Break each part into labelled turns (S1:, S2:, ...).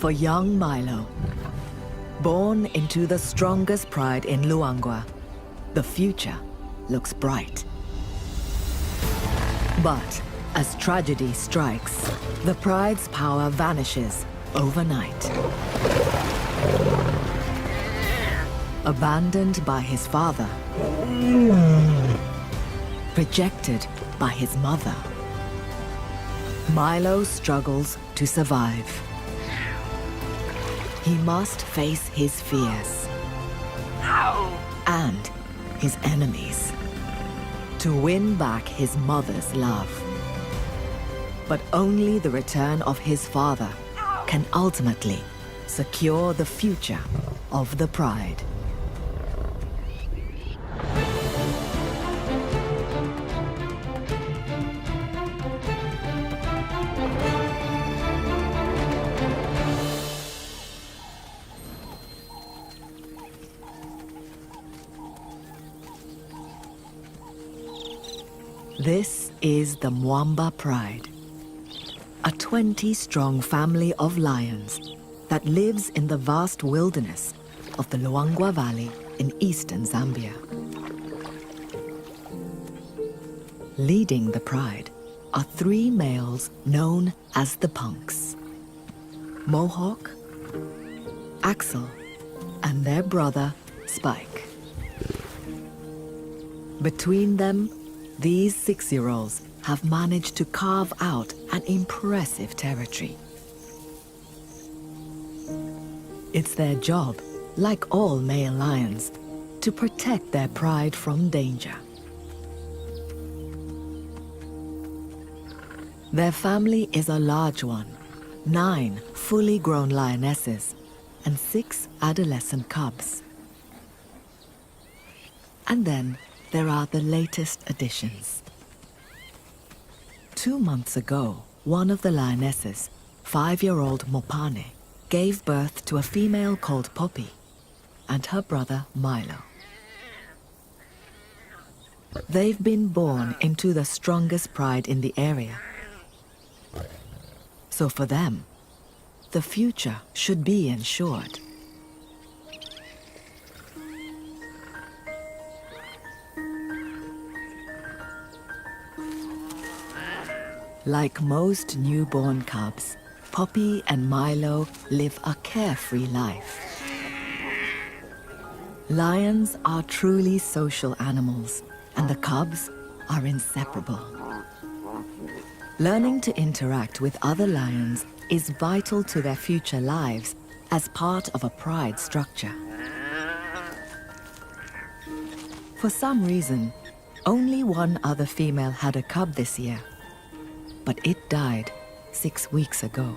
S1: for young Milo. Born into the strongest pride in LUNAGWA, the future looks bright. But as tragedy strikes, the pride's power vanishes overnight. Abandoned by his father, rejected by his mother, Milo struggles to survive. He must face his fears and his enemies to win back his mother's love. But only the return of his father can ultimately secure the future of the pride. This is the Mwamba Pride, a 20-strong family of lions that lives in the vast wilderness of the LUNAGWA Valley in eastern Zambia. Leading the pride are 3 males known as the Punks: Mohawk, Axel, and their brother, Spike. Between them, these 6-year-olds have managed to carve out an impressive territory. It's their job, like all male lions, to protect their pride from danger. Their family is a large one: 9 fully grown lionesses and 6 adolescent cubs. And then there are the latest additions. 2 months ago, one of the lionesses, 5-year-old Mopane, gave birth to a female called Poppy and her brother Milo. They've been born into the strongest pride in the area. So for them, the future should be ensured. Like most newborn cubs, Poppy and Milo live a carefree life. Lions are truly social animals, and the cubs are inseparable. Learning to interact with other lions is vital to their future lives as part of a pride structure. For some reason, only one other female had a cub this year, but it died 6 weeks ago.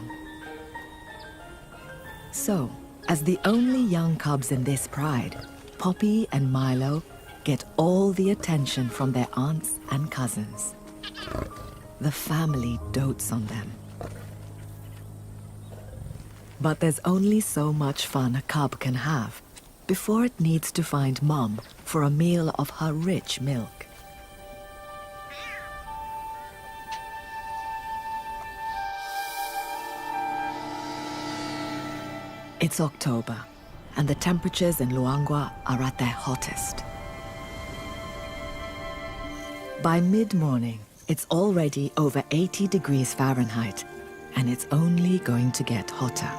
S1: So, as the only young cubs in this pride, Poppy and Milo get all the attention from their aunts and cousins. The family dotes on them. But there's only so much fun a cub can have before it needs to find Mom for a meal of her rich milk. It's October, and the temperatures in LUNAGWA are at their hottest. By mid-morning, it's already over 80 degrees Fahrenheit, and it's only going to get hotter.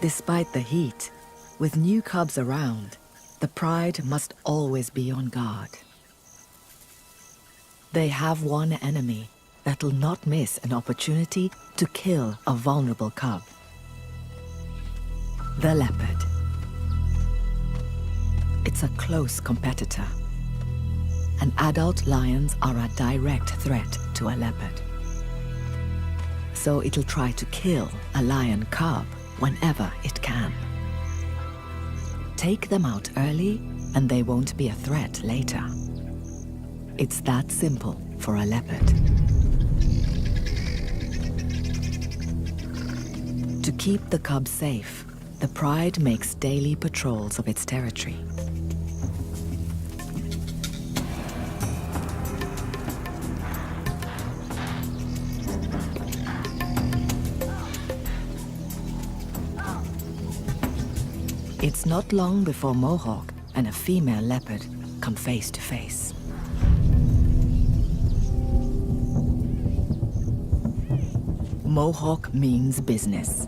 S1: Despite the heat, with new cubs around, the pride must always be on guard. They have one enemy that'll not miss an opportunity to kill a vulnerable cub: the leopard. It's a close competitor, and adult lions are a direct threat to a leopard. So it'll try to kill a lion cub whenever it can. Take them out early, and they won't be a threat later. It's that simple for a leopard. To keep the cubs safe, the pride makes daily patrols of its territory. It's not long before Mohawk and a female leopard come face to face. Mohawk means business.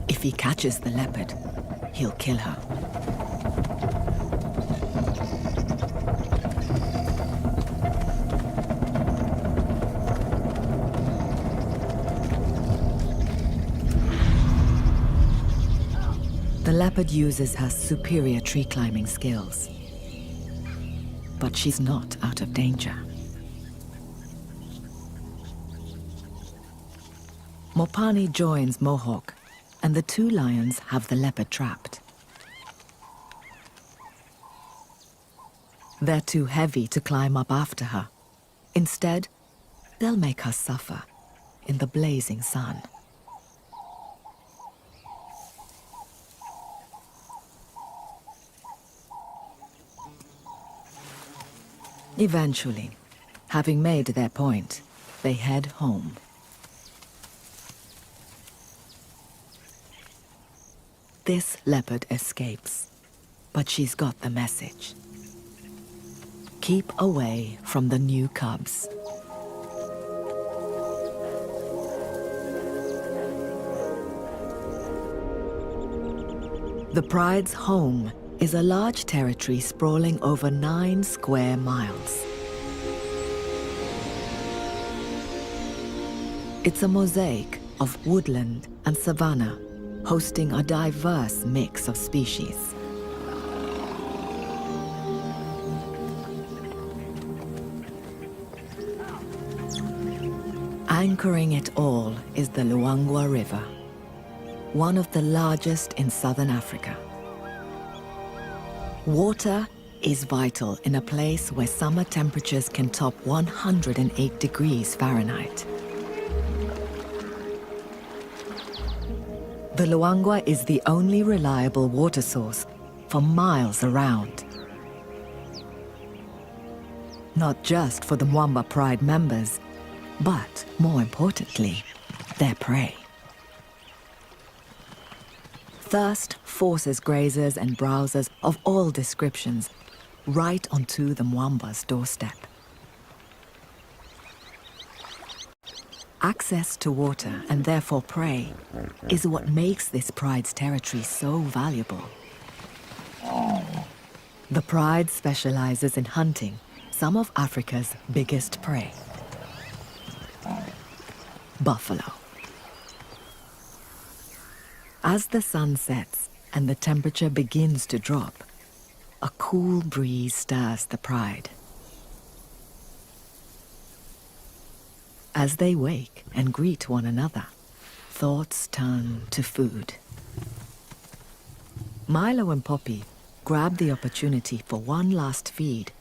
S1: If he catches the leopard, he'll kill her. The leopard uses her superior tree climbing skills. But she's not out of danger. Mopani joins Mohawk, and the two lions have the leopard trapped. They're too heavy to climb up after her. Instead, they'll make her suffer in the blazing sun. Eventually, having made their point, they head home. This leopard escapes, but she's got the message. Keep away from the new cubs. The pride's home is a large territory sprawling over 9 square miles. It's a mosaic of woodland and savanna, hosting a diverse mix of species. Anchoring it all is the LUNAGWA River, one of the largest in southern Africa. Water is vital in a place where summer temperatures can top 108 degrees Fahrenheit. The LUNAGWA is the only reliable water source for miles around. Not just for the Mwamba Pride members, but more importantly, their prey. Thirst forces grazers and browsers of all descriptions right onto the Mwamba's doorstep. Access to water, and therefore prey, is what makes this pride's territory so valuable. The pride specializes in hunting some of Africa's biggest prey: buffalo. As the sun sets and the temperature begins to drop, a cool breeze stirs the pride. As they wake and greet one another, thoughts turn to food. Milo and Poppy grab the opportunity for one last feed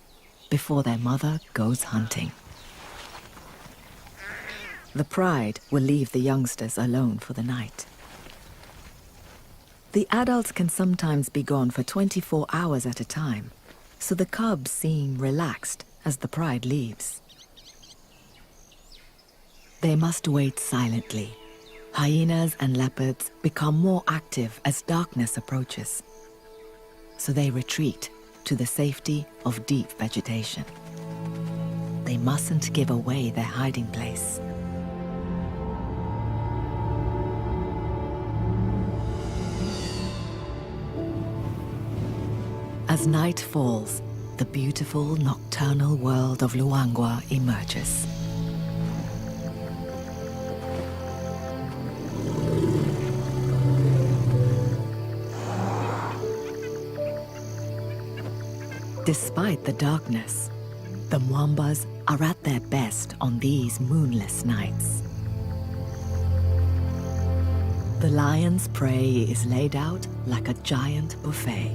S1: before their mother goes hunting. The pride will leave the youngsters alone for the night. The adults can sometimes be gone for 24 hours at a time, so the cubs seem relaxed as the pride leaves. They must wait silently. Hyenas and leopards become more active as darkness approaches, so they retreat to the safety of deep vegetation. They mustn't give away their hiding place. As night falls, the beautiful nocturnal world of LUNAGWA emerges. Despite the darkness, the Mwambas are at their best on these moonless nights. The lion's prey is laid out like a giant buffet.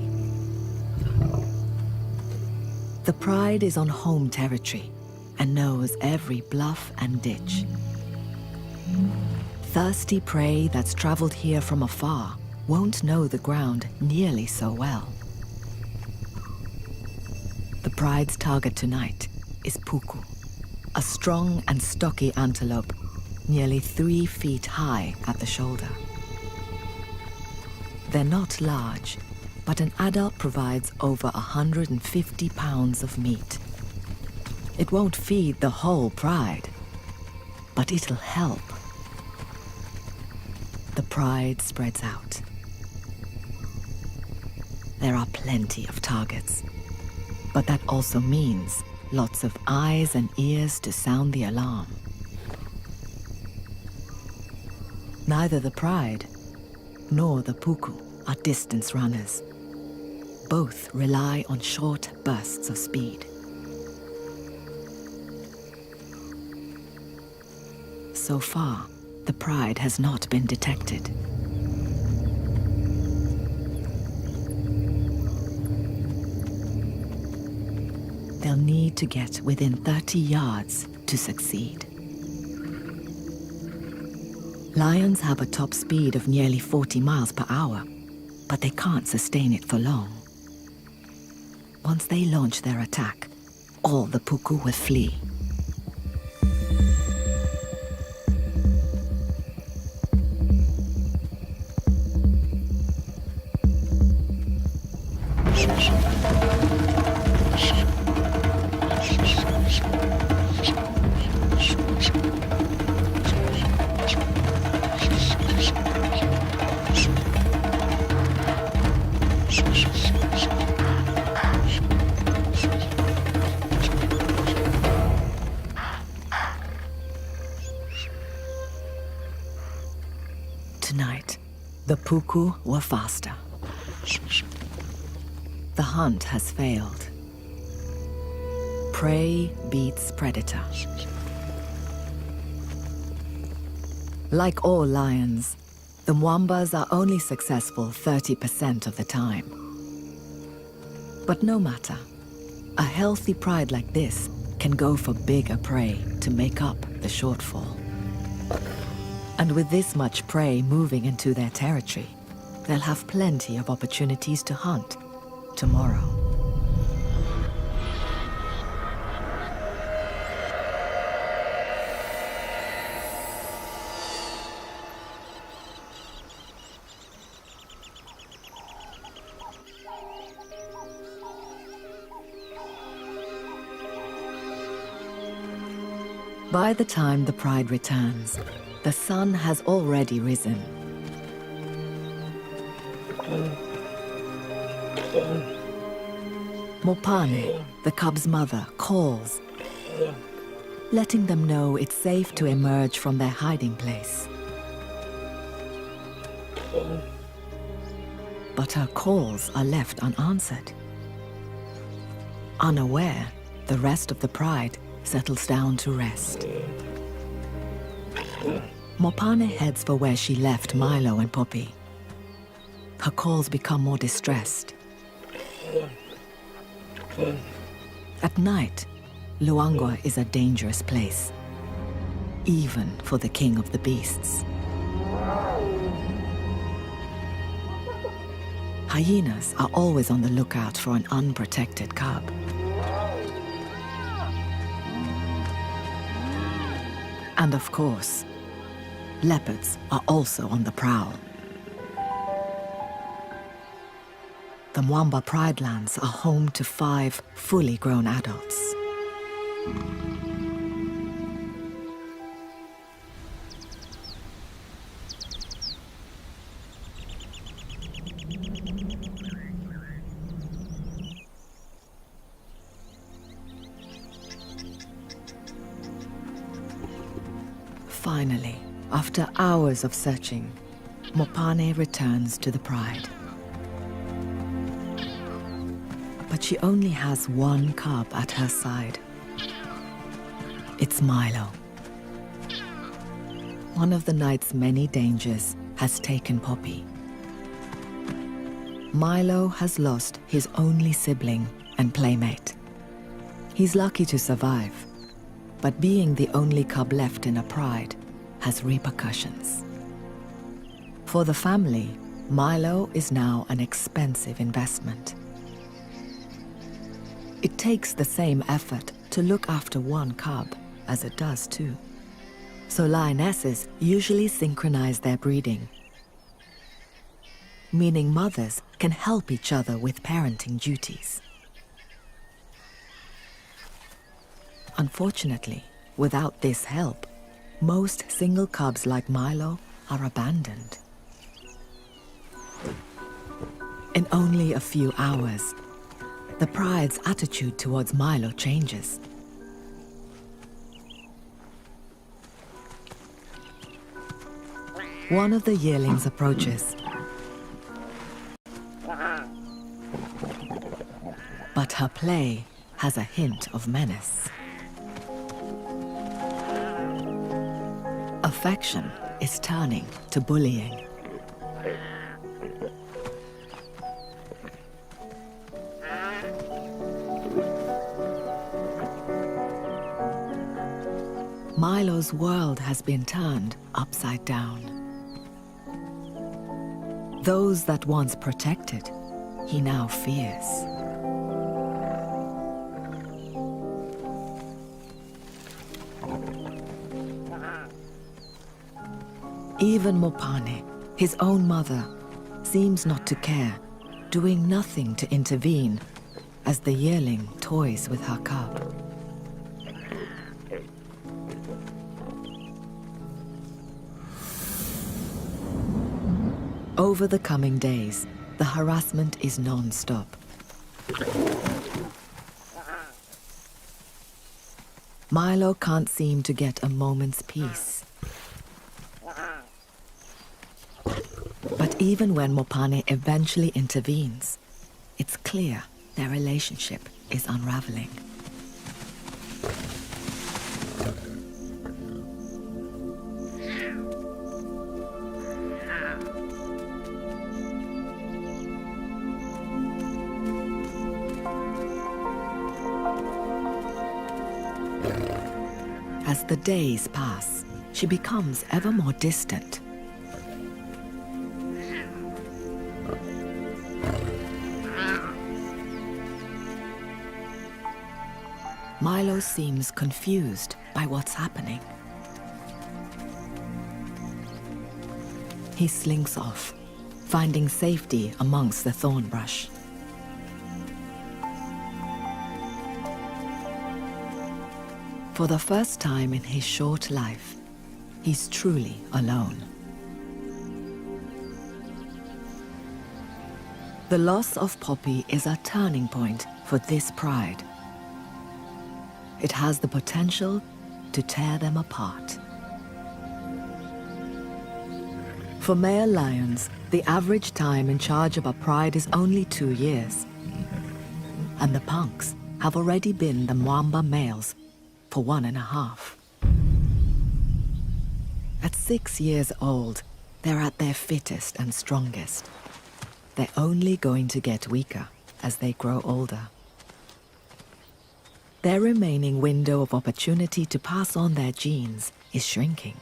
S1: The pride is on home territory and knows every bluff and ditch. Thirsty prey that's traveled here from afar won't know the ground nearly so well. The pride's target tonight is Puku, a strong and stocky antelope, nearly 3 feet high at the shoulder. They're not large, but an adult provides over 150 pounds of meat. It won't feed the whole pride, but it'll help. The pride spreads out. There are plenty of targets, but that also means lots of eyes and ears to sound the alarm. Neither the pride nor the puku are distance runners. Both rely on short bursts of speed. So far, the pride has not been detected. They'll need to get within 30 yards to succeed. Lions have a top speed of nearly 40 miles per hour, but they can't sustain it for long. Once they launch their attack, all the puku will flee. Tonight, the puku were faster. The hunt has failed. Prey beats predator. Like all lions, the Mwambas are only successful 30% of the time. But no matter, a healthy pride like this can go for bigger prey to make up the shortfall. And with this much prey moving into their territory, they'll have plenty of opportunities to hunt tomorrow. By the time the pride returns, the sun has already risen. Mopane, the cub's mother, calls, letting them know it's safe to emerge from their hiding place. But her calls are left unanswered. Unaware, the rest of the pride settles down to rest. Mopane heads for where she left Milo and Poppy. Her calls become more distressed. At night, LUNAGWA is a dangerous place, even for the king of the beasts. Hyenas are always on the lookout for an unprotected cub. And of course, leopards are also on the prowl. The Mwamba Pride Lands are home to 5 fully grown adults. Finally, after hours of searching, Mopane returns to the pride. But she only has one cub at her side. It's Milo. One of the night's many dangers has taken Poppy. Milo has lost his only sibling and playmate. He's lucky to survive, but being the only cub left in a pride has repercussions. For the family, Milo is now an expensive investment. It takes the same effort to look after one cub as it does two. So lionesses usually synchronize their breeding. meaning mothers can help each other with parenting duties. Unfortunately, without this help, most single cubs like Milo are abandoned. In only a few hours, the pride's attitude towards Milo changes. One of the yearlings approaches, but her play has a hint of menace. Affection is turning to bullying. Milo's world has been turned upside down. Those that once protected, he now fears. Even Mopane, his own mother, seems not to care, doing nothing to intervene as the yearling toys with her cub. Over the coming days, the harassment is non-stop. Milo can't seem to get a moment's peace. But even when Mopane eventually intervenes, it's clear their relationship is unraveling. As the days pass, she becomes ever more distant. Milo seems confused by what's happening. He slinks off, finding safety amongst the thorn brush. For the first time in his short life, he's truly alone. The loss of Poppy is a turning point for this pride. It has the potential to tear them apart. For male lions, the average time in charge of a pride is only 2 years. And the punks have already been the Mwamba males for 1.5. At 6 years old, they're at their fittest and strongest. They're only going to get weaker as they grow older. Their remaining window of opportunity to pass on their genes is shrinking.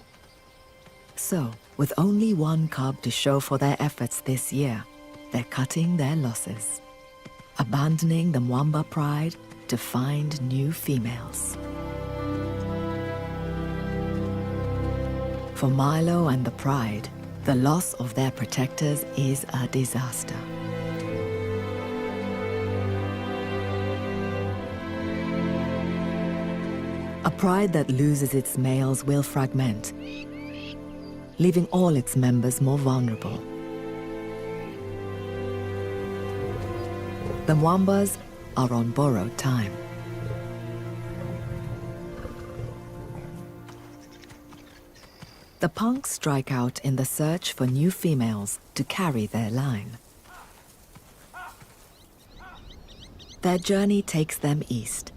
S1: So, with only one cub to show for their efforts this year, they're cutting their losses, abandoning the Mwamba pride to find new females. For Milo and the pride, the loss of their protectors is a disaster. A pride that loses its males will fragment, leaving all its members more vulnerable. The Mwambas are on borrowed time. The punks strike out in the search for new females to carry their line. Their journey takes them east,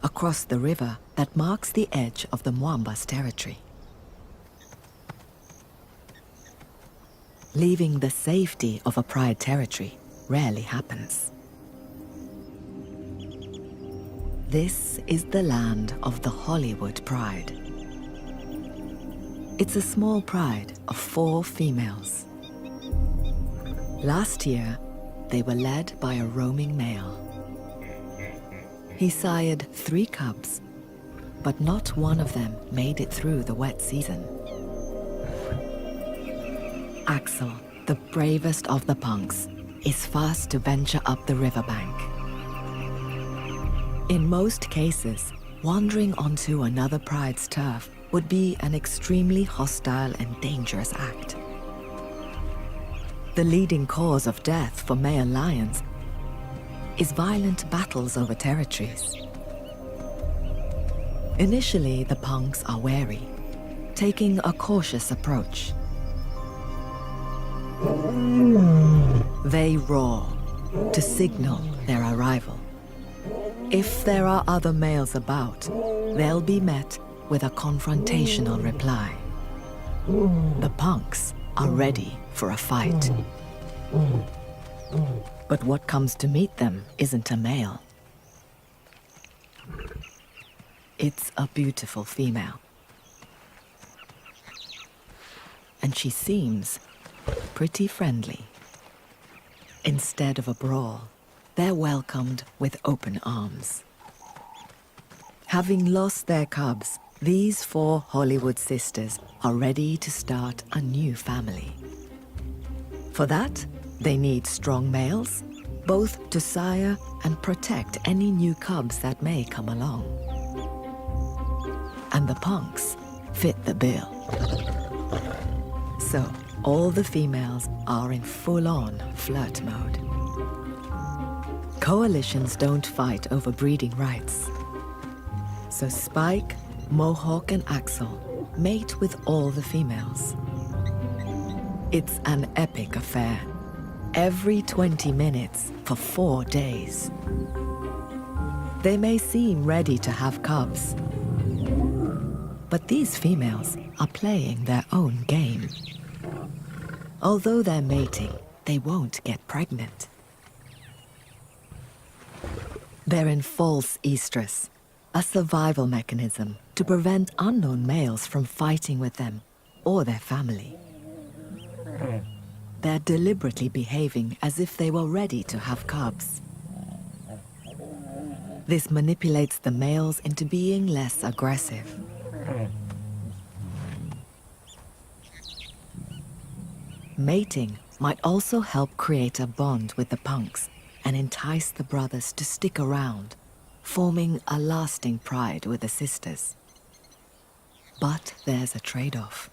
S1: across the river that marks the edge of the Mwamba's territory. Leaving the safety of a pride territory rarely happens. This is the land of the Hollywood Pride. It's a small pride of 4 females. Last year, they were led by a roaming male. He sired 3 cubs, but not one of them made it through the wet season. Axel, the bravest of the punks is first to venture up the riverbank. In most cases, wandering onto another pride's turf would be an extremely hostile and dangerous act. The leading cause of death for male lions is violent battles over territories. Initially, the punks are wary, taking a cautious approach. They roar to signal their arrival. If there are other males about, they'll be met with a confrontational reply. The punks are ready for a fight. But what comes to meet them isn't a male. It's a beautiful female. And she seems pretty friendly. Instead of a brawl, they're welcomed with open arms. Having lost their cubs, these 4 Hollywood sisters are ready to start a new family. For that, they need strong males, both to sire and protect any new cubs that may come along. And the punks fit the bill. So, all the females are in full-on flirt mode. Coalitions don't fight over breeding rights. So Spike, Mohawk, and Axel mate with all the females. It's an epic affair, every 20 minutes for 4 days. They may seem ready to have cubs, but these females are playing their own game. Although they're mating, they won't get pregnant. They're in false estrus, a survival mechanism to prevent unknown males from fighting with them or their family. They're deliberately behaving as if they were ready to have cubs. This manipulates the males into being less aggressive. Mating might also help create a bond with the punks and entice the brothers to stick around, forming a lasting pride with the sisters. But there's a trade-off.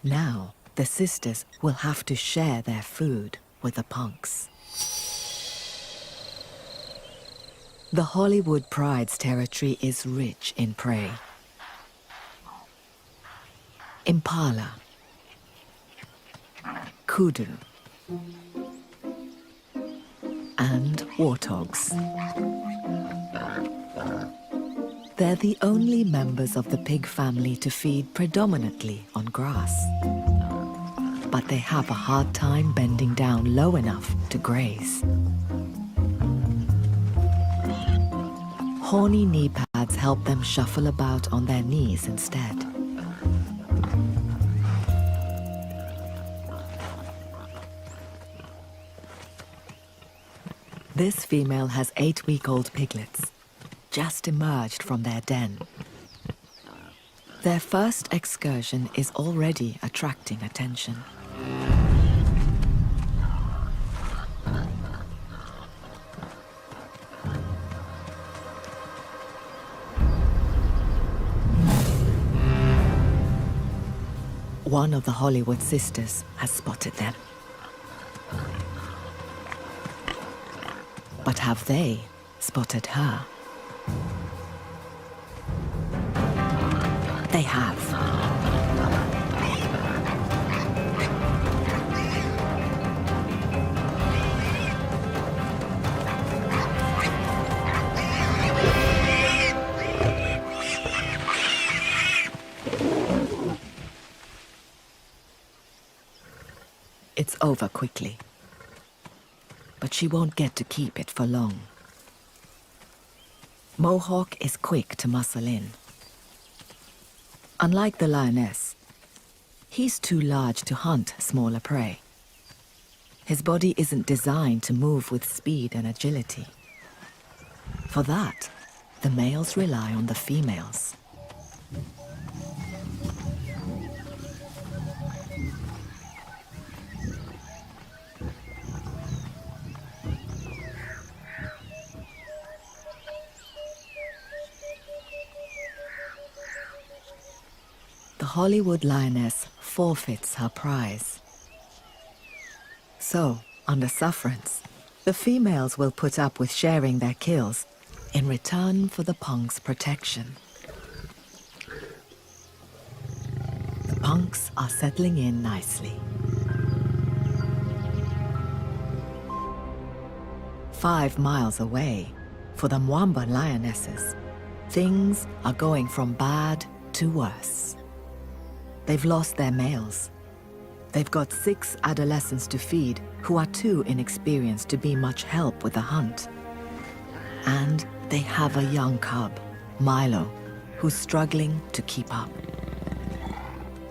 S1: Now, the sisters will have to share their food with the punks. The Hollywood Pride's territory is rich in prey. Impala, kudu, and warthogs. They're the only members of the pig family to feed predominantly on grass. But they have a hard time bending down low enough to graze. Horny knee pads help them shuffle about on their knees instead. This female has 8-week-old piglets, just emerged from their den. Their first excursion is already attracting attention. One of the Hollywood sisters has spotted them. But have they spotted her? They have. It's over quickly. But she won't get to keep it for long. Mohawk is quick to muscle in. Unlike the lioness, he's too large to hunt smaller prey. His body isn't designed to move with speed and agility. For that, the males rely on the females. Hollywood lioness forfeits her prize. So, under sufferance, the females will put up with sharing their kills in return for the punk's protection. The punks are settling in nicely. 5 miles away, for the Mwamba lionesses, things are going from bad to worse. They've lost their males. They've got 6 adolescents to feed who are too inexperienced to be much help with the hunt. And they have a young cub, Milo, who's struggling to keep up.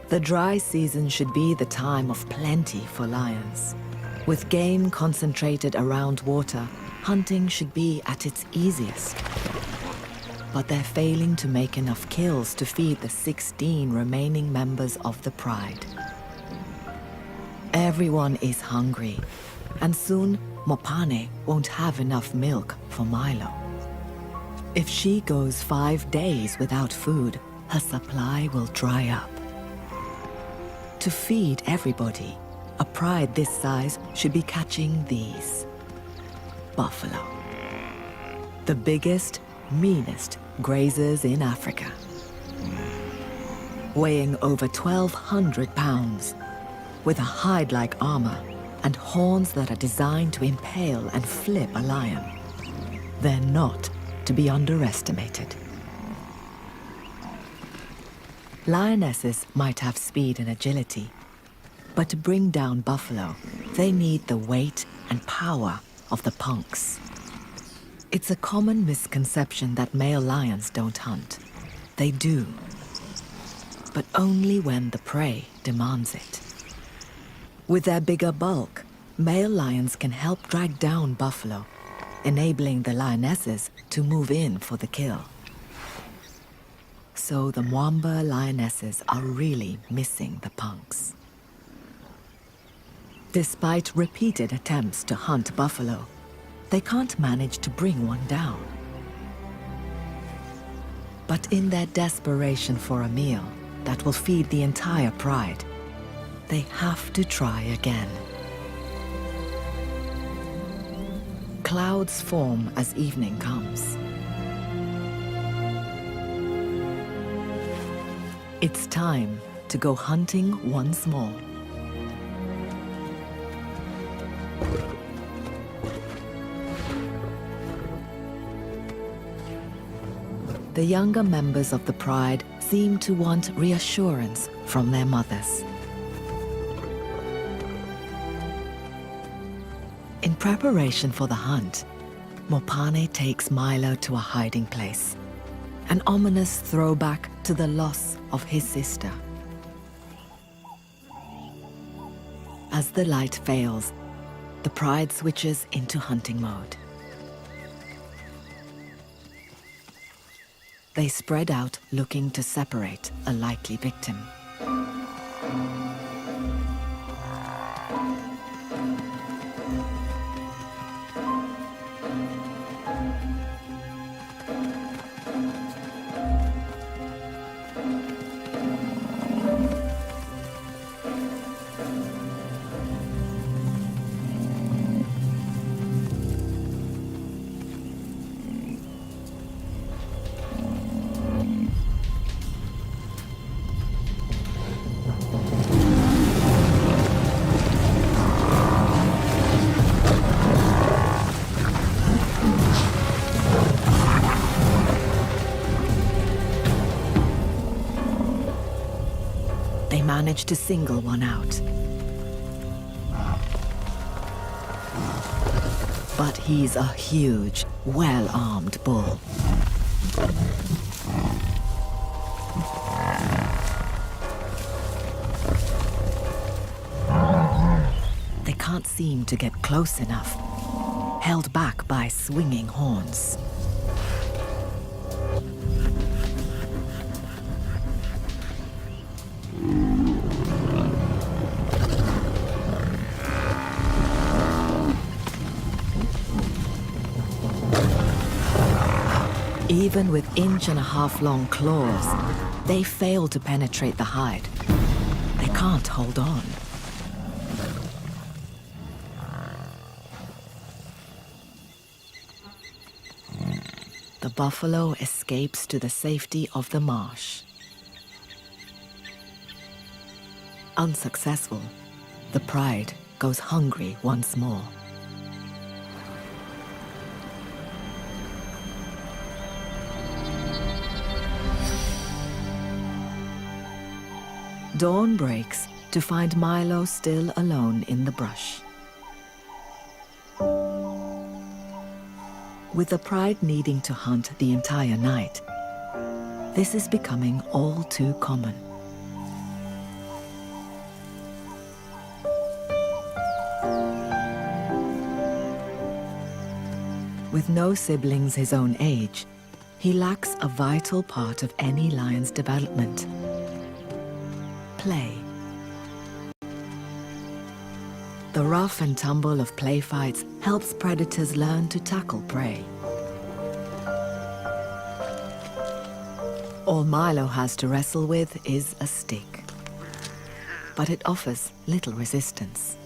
S1: The dry season should be the time of plenty for lions. With game concentrated around water, hunting should be at its easiest. But they're failing to make enough kills to feed the 16 remaining members of the pride. Everyone is hungry, and soon Mopane won't have enough milk for Milo. If she goes 5 days without food, her supply will dry up. To feed everybody, a pride this size should be catching these. Buffalo. The biggest, meanest grazers in Africa. Weighing over 1,200 pounds, with a hide-like armor and horns that are designed to impale and flip a lion. They're not to be underestimated. Lionesses might have speed and agility, but to bring down buffalo, they need the weight and power of the punks. It's a common misconception that male lions don't hunt. They do, but only when the prey demands it. With their bigger bulk, male lions can help drag down buffalo, enabling the lionesses to move in for the kill. So the Mwamba lionesses are really missing the punks. Despite repeated attempts to hunt buffalo, they can't manage to bring one down. But in their desperation for a meal that will feed the entire pride, they have to try again. Clouds form as evening comes. It's time to go hunting once more. The younger members of the pride seem to want reassurance from their mothers. In preparation for the hunt, Mopane takes Milo to a hiding place, an ominous throwback to the loss of his sister. As the light fails, the pride switches into hunting mode. They spread out, looking to separate a likely victim. Managed to single one out. But he's a huge, well-armed bull. They can't seem to get close enough, held back by swinging horns. Even with 1.5-inch long claws, They fail to penetrate the hide. They can't hold on. The buffalo escapes to the safety of the marsh. Unsuccessful, the pride goes hungry once more. Dawn breaks to find Milo still alone in the brush. With the pride needing to hunt the entire night, this is becoming all too common. With no siblings his own age, he lacks a vital part of any lion's development: play. The rough and tumble of play fights helps predators learn to tackle prey. All Milo has to wrestle with is a stick, but it offers little resistance.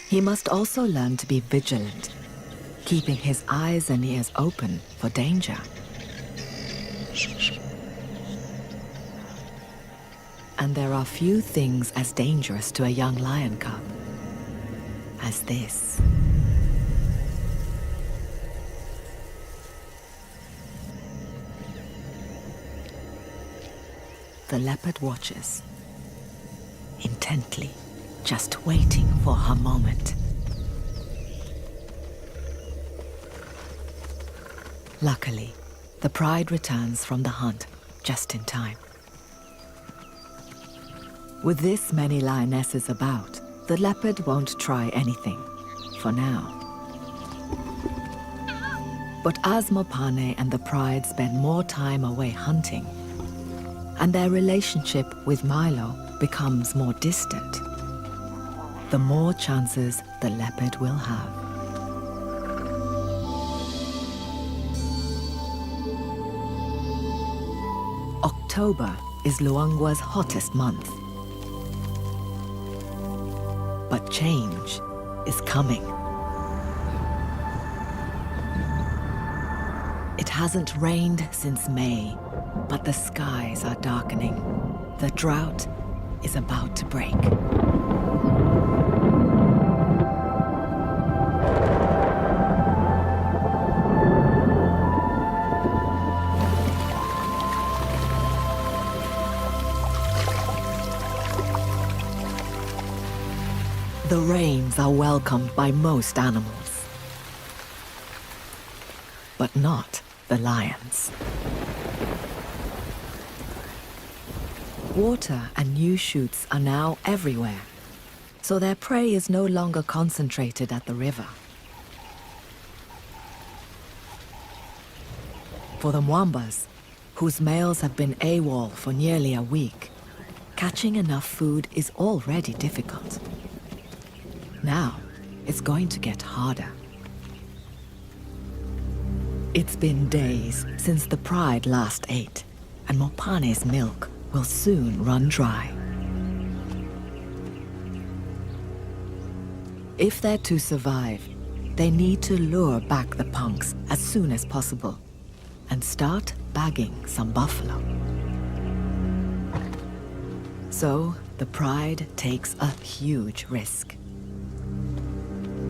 S1: He must also learn to be vigilant, keeping his eyes and ears open for danger. And there are few things as dangerous to a young lion cub as this. The leopard watches intently, just waiting for her moment. Luckily, the pride returns from the hunt just in time. With this many lionesses about, the leopard won't try anything, for now. But as Mopane and the pride spend more time away hunting, and their relationship with Milo becomes more distant, the more chances the leopard will have. October is LUNAGWA's hottest month. But change is coming. It hasn't rained since May, but the skies are darkening. The drought is about to break. The rains are welcomed by most animals, but not the lions. Water and new shoots are now everywhere, so their prey is no longer concentrated at the river. For the Mwambas, whose males have been AWOL for nearly a week, catching enough food is already difficult. Now, it's going to get harder. It's been days since the pride last ate, and Mopane's milk will soon run dry. If they're to survive, they need to lure back the punks as soon as possible and start bagging some buffalo. So, the pride takes a huge risk.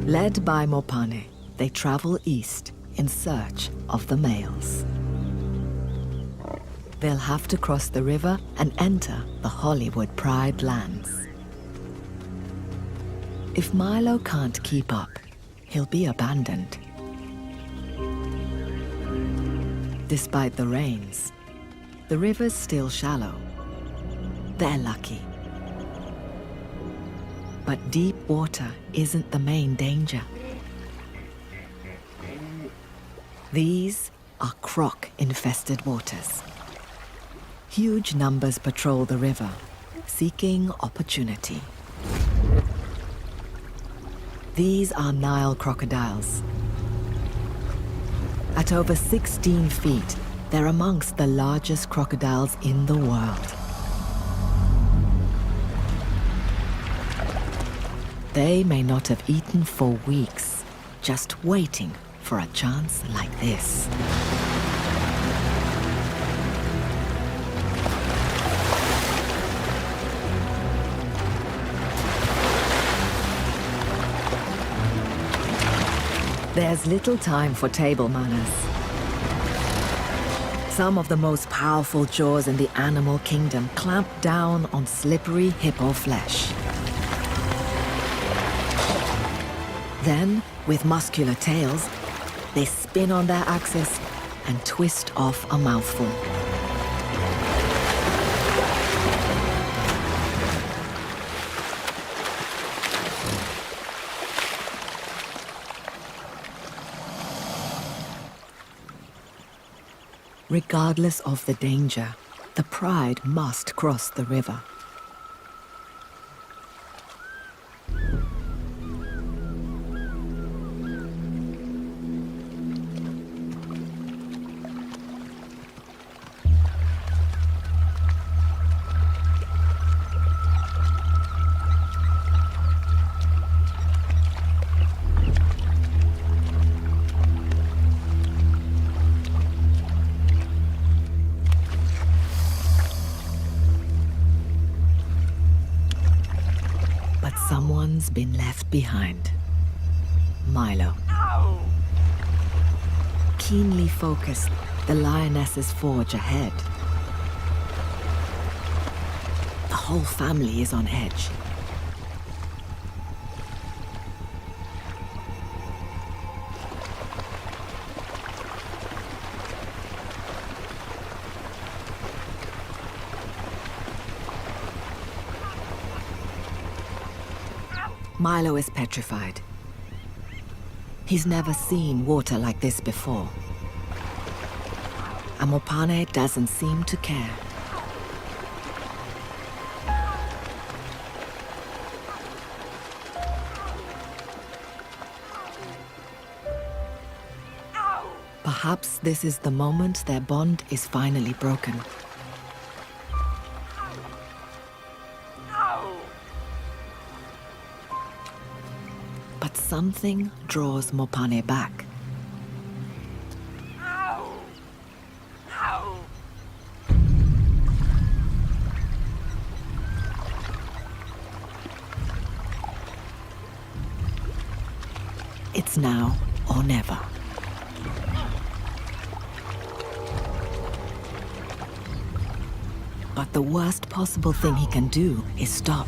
S1: Led by Mopane, they travel east in search of the males. They'll have to cross the river and enter the Hollywood Pride lands. If Milo can't keep up, he'll be abandoned. Despite the rains, the river's still shallow. They're lucky. But deep water isn't the main danger. These are croc-infested waters. Huge numbers patrol the river, seeking opportunity. These are Nile crocodiles. At over 16 feet, they're amongst the largest crocodiles in the world. They may not have eaten for weeks, just waiting for a chance like this. There's little time for table manners. Some of the most powerful jaws in the animal kingdom clamp down on slippery hippo flesh. Then, with muscular tails, they spin on their axis and twist off a mouthful. Regardless of the danger, the pride must cross the river. But someone's been left behind. Milo. Keenly focused, the lionesses forge ahead. The whole family is on edge. Milo is petrified. He's never seen water like this before. And Mopane doesn't seem to care. Perhaps this is the moment their bond is finally broken. But something draws Mopane back. It's now or never. But the worst possible thing he can do is stop.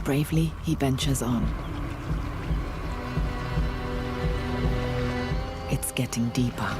S1: Bravely, he ventures on. It's getting deeper.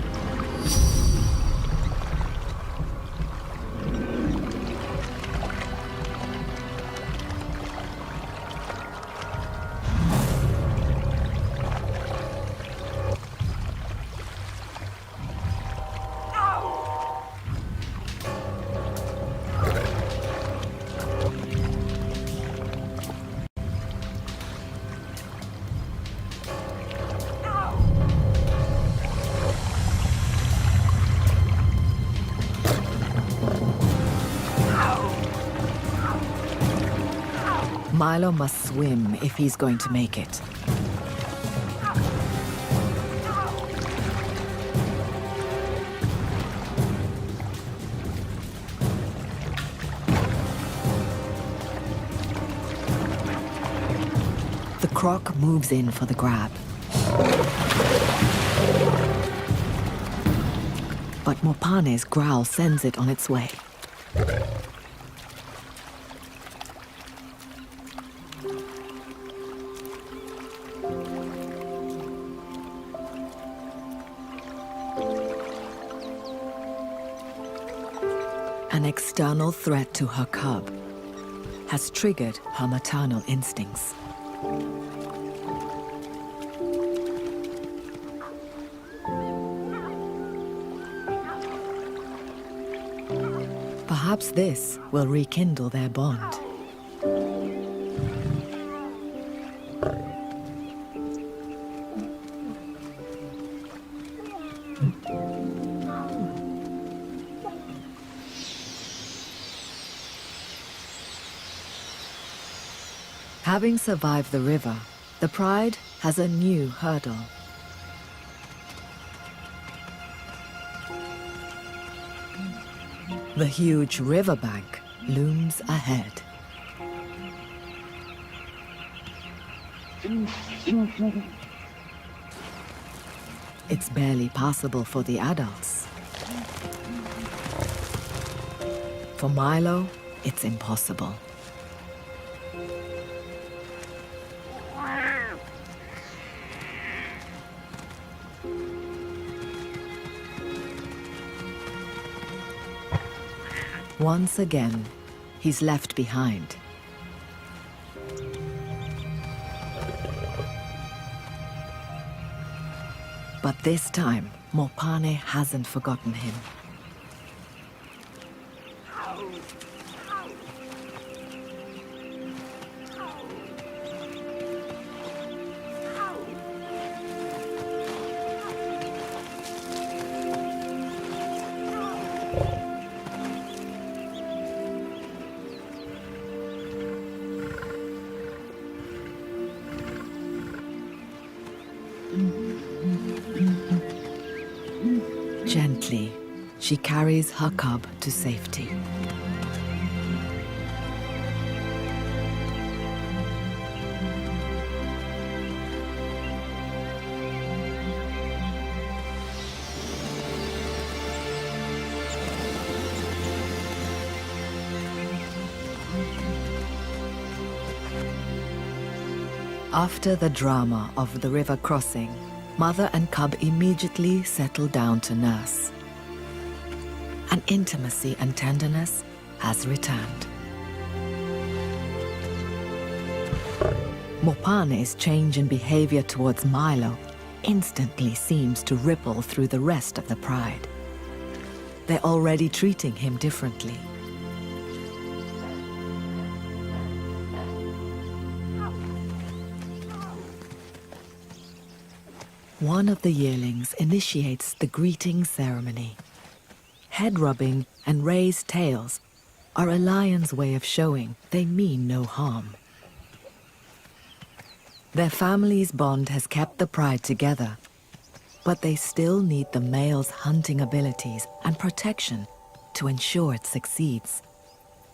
S1: Milo must swim if he's going to make it. The croc moves in for the grab. But Mopane's growl sends it on its way. An external threat to her cub has triggered her maternal instincts. Perhaps this will rekindle their bond. Having survived the river, the Pride has a new hurdle. The huge riverbank looms ahead. It's barely passable for the adults. For Milo, it's impossible. Once again, he's left behind. But this time, Mopane hasn't forgotten him. Gently, she carries her cub to safety. After the drama of the river crossing, mother and cub immediately settle down to nurse. An intimacy and tenderness has returned. Mopane's change in behavior towards Milo instantly seems to ripple through the rest of the Pride. They're already treating him differently. One of the yearlings initiates the greeting ceremony. Head rubbing and raised tails are a lion's way of showing they mean no harm. Their family's bond has kept the Pride together, but they still need the male's hunting abilities and protection to ensure it succeeds.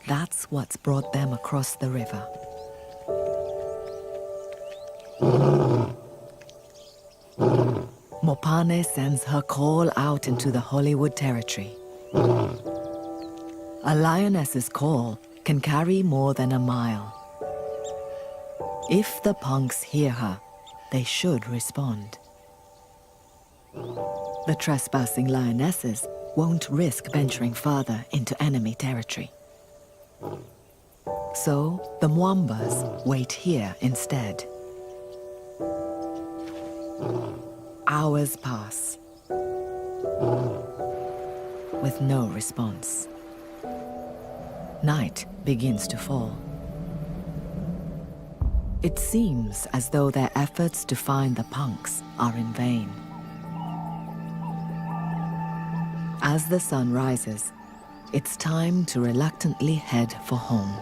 S1: That's what's brought them across the river. Mopane sends her call out into the Hollywood territory. A lioness's call can carry more than a mile. If the punks hear her, they should respond. The trespassing lionesses won't risk venturing further into enemy territory. So the Mwambas wait here instead. Hours pass, with no response. Night begins to fall. It seems as though their efforts to find the punks are in vain. As the sun rises, it's time to reluctantly head for home.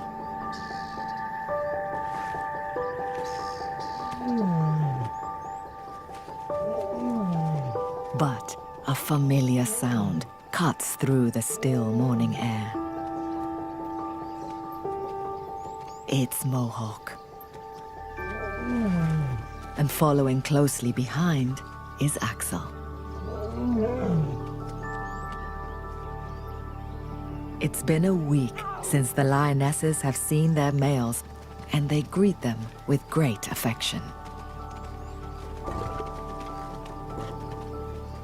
S1: But a familiar sound cuts through the still morning air. It's Mohawk. And following closely behind is Axel. It's been a week since the lionesses have seen their males, and they greet them with great affection.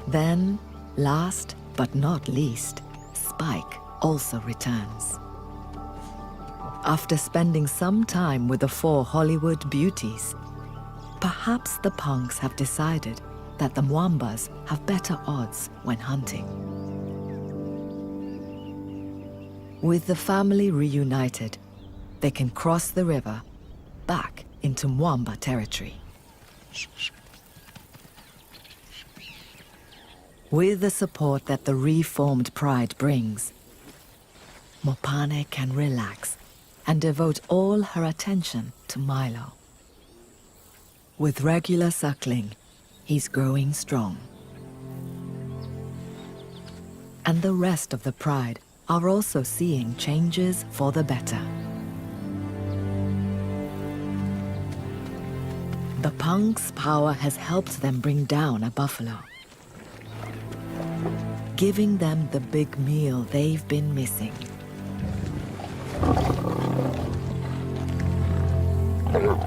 S1: Then, last but not least, Spike also returns. After spending some time with the 4 Hollywood beauties, perhaps the punks have decided that the Mwambas have better odds when hunting. With the family reunited, they can cross the river back into Mwamba territory. With the support that the reformed pride brings, Mopane can relax and devote all her attention to Milo. With regular suckling, he's growing strong. And the rest of the pride are also seeing changes for the better. The punk's power has helped them bring down a buffalo, giving them the big meal they've been missing.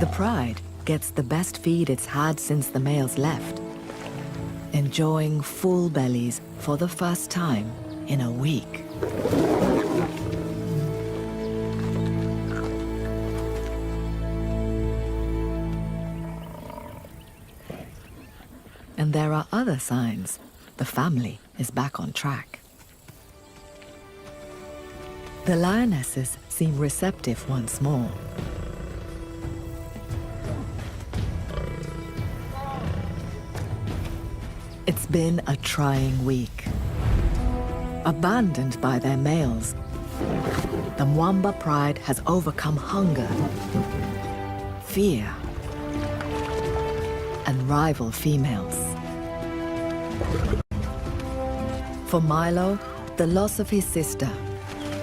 S1: The pride gets the best feed it's had since the males left, enjoying full bellies for the first time in a week. And there are other signs the family is back on track. The lionesses seem receptive once more. It's been a trying week. Abandoned by their males, the Mwamba pride has overcome hunger, fear, and rival females. For Milo, the loss of his sister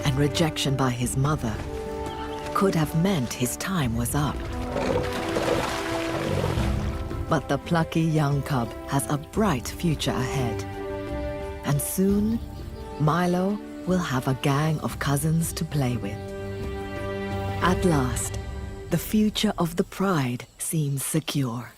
S1: and rejection by his mother could have meant his time was up. But the plucky young cub has a bright future ahead. And soon, Milo will have a gang of cousins to play with. At last, the future of the pride seems secure.